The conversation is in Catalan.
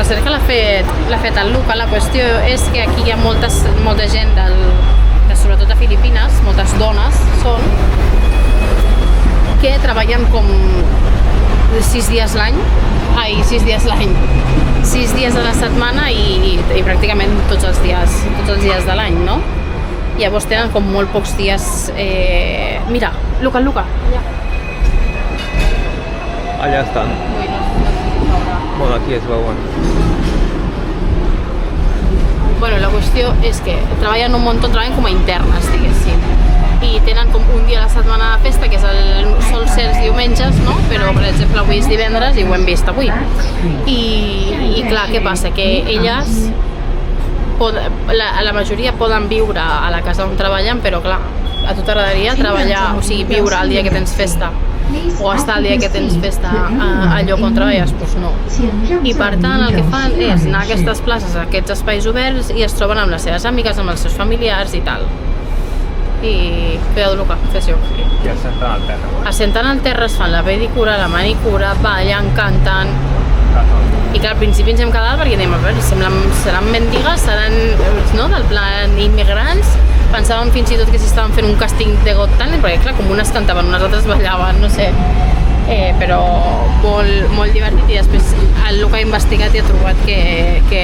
recerca l'ha fet el Luca. La qüestió és que aquí hi ha molta gent, sobretot a Filipines, moltes dones són, que treballen com 6 dies l'any, 6 dies a la setmana i pràcticament tots els dies de l'any, no? Llavors tenen com molt pocs dies... Mira, Luca, allà. Allà estan. Bueno, aquí es veuen. Bueno, la qüestió és que treballen un munt, treballen com a internes, diguéssim. I tenen com un dia a la setmana de festa, que sol ser els diumenges, no? Però, per exemple, avui és divendres i ho hem vist avui. I clar, què passa? Que elles, la majoria poden viure a la casa on treballen, però clar, a tu t'agradaria treballar, o sigui, viure el dia que tens festa o estar el dia que tens festa al lloc on treballes, doncs no. I per tant el que fan és anar a aquestes places, a aquests espais oberts i es troben amb les seves amigues, amb els seus familiars i tal. I cuidado, Luca, fes lloc. I es senten al terra. Es senten al terra, es fan la pedicura, la manicura, ballen, canten. I clar, al principi ens hem quedat perquè dèiem, a veure, seran mendigues, seran, no?, del plan immigrants. Pensàvem fins i tot que si estaven fent un càsting de Got Talent, perquè clar, com unes cantaven, unes altres ballaven, no sé. Però molt divertit, i després el Luca ha investigat i ha trobat que